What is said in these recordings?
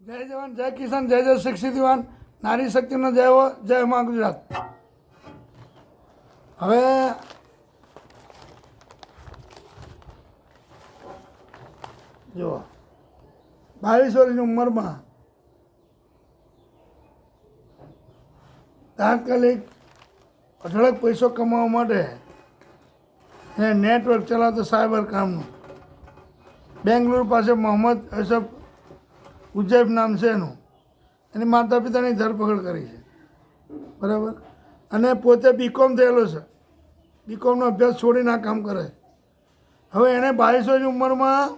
જય જવાન, જય કિસાન, જય જય શિક્ષિત યુવાન, નારી શક્તિનો જય હો, જય મા ગુજરાત. હવે જુઓ, 22 વર્ષની ઉંમરમાં તાત્કાલિક અઢળક પૈસો કમાવા માટે એને નેટવર્ક ચલાવતો સાયબર કામનું બેંગ્લોર પાસે મોહમ્મદ અસફ ઉજૈબ નામ છે એનું, એની માતા પિતાની ધરપકડ કરી છે, બરાબર. અને પોતે બીકોમ થયેલો છે, બીકોમનો અભ્યાસ છોડીને આ કામ કરે. હવે એણે 22 વર્ષની ઉંમરમાં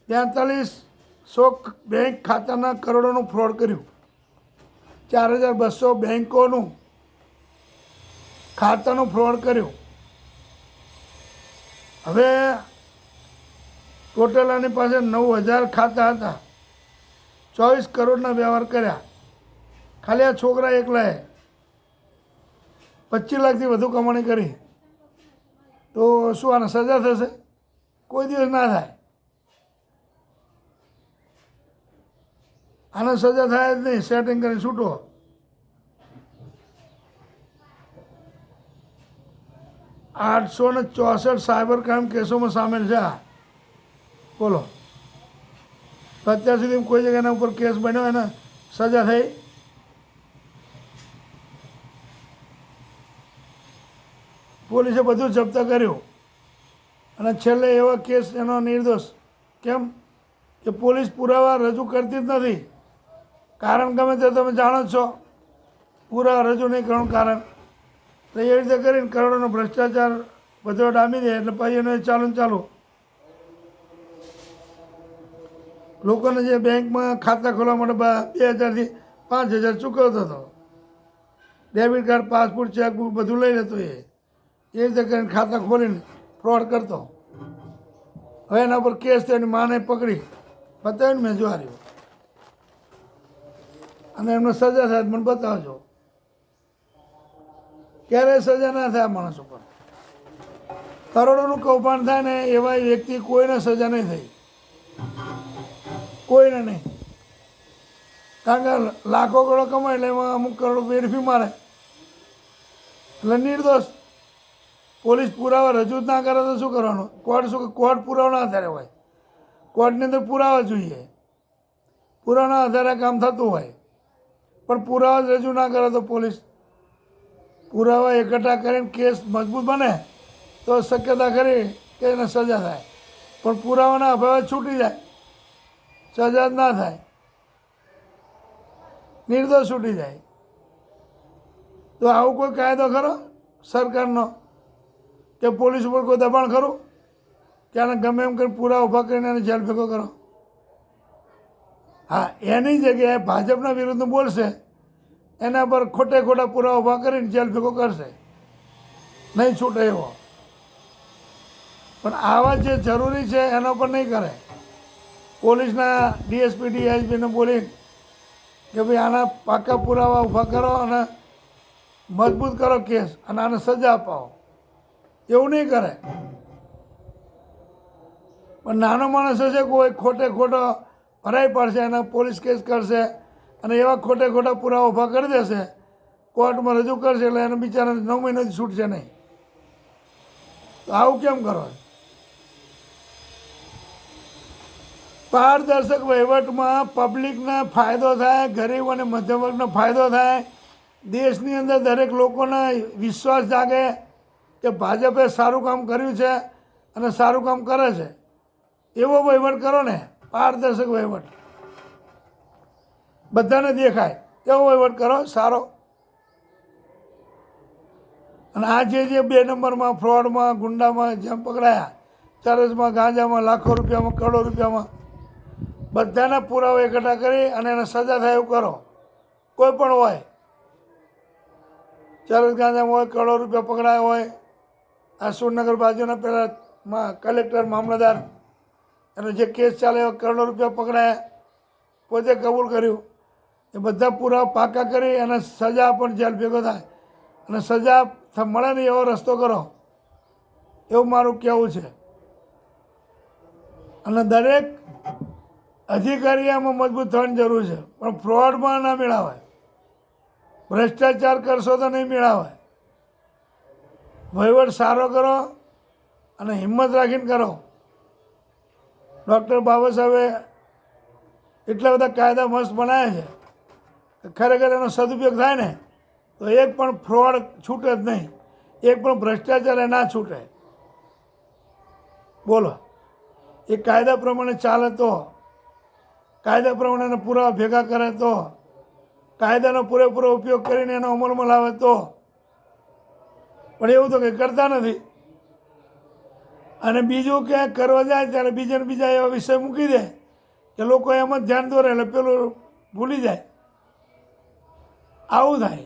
4500 બેંક ખાતાના કરોડોનું ફ્રોડ કર્યું. 4200 બેંકોનું ખાતાનું ફ્રોડ કર્યું. હવે ટોટલ આની પાસે 9000 ખાતા હતા, 24 કરોડના વ્યવહાર કર્યા. ખાલી આ છોકરા એકલાએ 25 લાખથી વધુ કમાણી કરી. તો શું આને સજા થશે? કોઈ દિવસ ના થાય. આને સજા થાય જ નહીં. સેટિંગ કરીને છૂટો. $864 સાયબર ક્રાઇમ કેસોમાં સામેલ છે. બોલો, તો અત્યાર સુધી કોઈ જગ્યા એના ઉપર કેસ બન્યો, એને સજા થઈ? પોલીસે બધું જપ્ત કર્યું અને છેલ્લે એવા કેસ એનો નિર્દોષ. કેમ કે પોલીસ પુરાવા રજૂ કરતી જ નથી. કારણ ગમે તે તમે જાણો જ છો, પુરાવા રજૂ નહીં કરવાનું કારણ. તો એ રીતે કરીને કરોડોનો ભ્રષ્ટાચાર બધો ડામી દે એટલે પછી એનો ચાલુ લોકોને જે બેંકમાં ખાતા ખોલવા માટે 2000થી 5000 ચૂકવતો હતો. ડેબિટ કાર્ડ, પાસપોર્ટ, ચેકબુક બધું લઈ લેતો. એ રીતે કરીને ખાતા ખોલીને ફ્રોડ કરતો. હવે એના પર કેસ થયો, એની માને પકડી બતાવ્યું મેં જોવાર્યું. અને એમને સજા થાય મને બતાવજો. ક્યારેય સજા ના થાય માણસ ઉપર. કરોડોનું કૌભાંડ થાય ને એવા વ્યક્તિ કોઈને સજા નહીં થઈ, કોઈને નહીં. કારણ કે લાખો કરોડો કમાય એટલે એમાં અમુક કરોડો વેડફી મારે એટલે નિર્દોષ. પોલીસ પુરાવા રજૂ ના કરે તો શું કરવાનું? કોર્ટ પુરાવા ના આધારે હોય. કોર્ટની અંદર પુરાવા જોઈએ, પુરાવાના આધારે કામ થતું હોય. પણ પુરાવા જ રજૂ ના કરે તો પોલીસ પુરાવા એકઠા કરીને કેસ મજબૂત બને તો શક્યતા ખરી કે એને સજા થાય. પણ પુરાવાના અભાવે છૂટી જાય, સજા જ ના થાય, નિર્દોષ છૂટી જાય. તો આવું કોઈ કાયદો ખરો સરકારનો કે પોલીસ ઉપર કોઈ દબાણ ખરું કે આને ગમે એમ કરીને પૂરા ઊભા કરીને એને જેલ ભેગો કરો? હા, એની જગ્યાએ ભાજપના વિરુદ્ધનું બોલશે, એના પર ખોટા પૂરા ઊભા કરીને જેલ ભેગો કરશે, નહીં છૂટે એવો. પણ આવા જે જરૂરી છે એના પર નહીં કરે. પોલીસના ડીએસપી ડીઆઈજીને બોલી કે ભાઈ આના પાકા પુરાવા ઊભા કરો અને મજબૂત કરો કેસ અને આને સજા અપાવો, એવું નહીં કરે. પણ નાનો માણસ હશે કોઈ ખોટો ભરાઈ પડશે, અને પોલીસ કેસ કરશે અને એવા ખોટા પુરાવા ઊભા કરી દેશે, કોર્ટમાં રજૂ કરશે એટલે એને બિચારાને 9 મહિનાથી છૂટશે નહીં. તો આવું કેમ કરો? પારદર્શક વહીવટમાં પબ્લિકને ફાયદો થાય, ગરીબ અને મધ્યમ વર્ગનો ફાયદો થાય, દેશની અંદર દરેક લોકોને વિશ્વાસ જાગે કે ભાજપે સારું કામ કર્યું છે અને સારું કામ કરે છે. એવો વહીવટ કરો ને, પારદર્શક વહીવટ, બધાને દેખાય એવો વહીવટ કરો સારો. અને આ જે 2 નંબરમાં ફ્રોડમાં, ગુંડામાં જેમ પકડાયા, ચરસમાં, ગાંજામાં, લાખો રૂપિયામાં, કરોડો રૂપિયામાં, બધાના પુરાવા એકઠા કરી અને એને સજા થાય એવું કરો. કોઈ પણ હોય, ચરસ ગાંજામાં હોય, કરોડો રૂપિયા પકડાયા હોય. આ સુરનગર બાજુના પહેલાં કલેક્ટર, મામલતદાર, એનો જે કેસ ચાલે એવા કરોડો રૂપિયા પકડાયા, પોતે કબૂલ કર્યું. એ બધા પુરાવા પાકા કરી અને સજા પણ જેલ ભેગો થાય અને સજા મળે નહીં એવો રસ્તો કરો, એવું મારું કહેવું છે. અને દરેક અધિકારી આમાં મજબૂત થવાની જરૂર છે, પણ ફ્રોડમાં ના મેળાવાય. ભ્રષ્ટાચાર કરશો તો નહીં મેળાવાય. વહીવટ સારો કરો અને હિંમત રાખીને કરો. ડૉક્ટર બાબા સાહેબે એટલા બધા કાયદા મસ્ત બનાવ્યા છે કે ખરેખર એનો સદુપયોગ થાય ને તો એક પણ ફ્રોડ છૂટે જ નહીં, એક પણ ભ્રષ્ટાચાર ના છૂટે. બોલો, એ કાયદા પ્રમાણે ચાલે તો, કાયદા પ્રમાણેના પુરાવા ભેગા કરે તો, કાયદાનો પૂરેપૂરો ઉપયોગ કરીને એનો અમલમાં લાવે તો. પણ એવું તો કંઈ કરતા નથી. અને બીજું ક્યાંક કરવા જાય ત્યારે બીજા એવા વિષય મૂકી દે કે લોકો એમ જ ધ્યાન દોરે એટલે પેલું ભૂલી જાય. આવું થાય.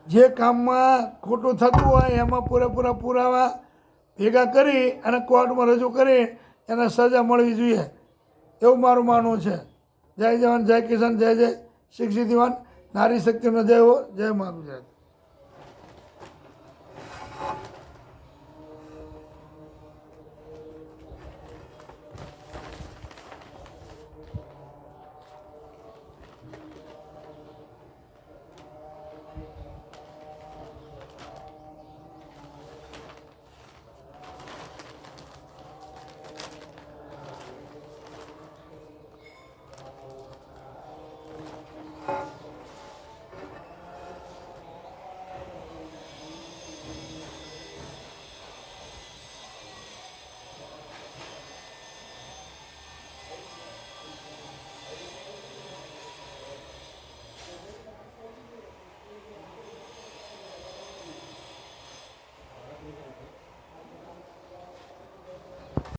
જે કામમાં ખોટું થતું હોય એમાં પૂરેપૂરા પુરાવા ભેગા કરી અને કોર્ટમાં રજૂ કરી એને સજા મળવી જોઈએ, એવું મારું માનવું છે. જય જવાન, જય કિસાન, જય જય શિક્ષિત યુવાન, નારી શક્તિનો જય હો, જય મા ગુજરાત.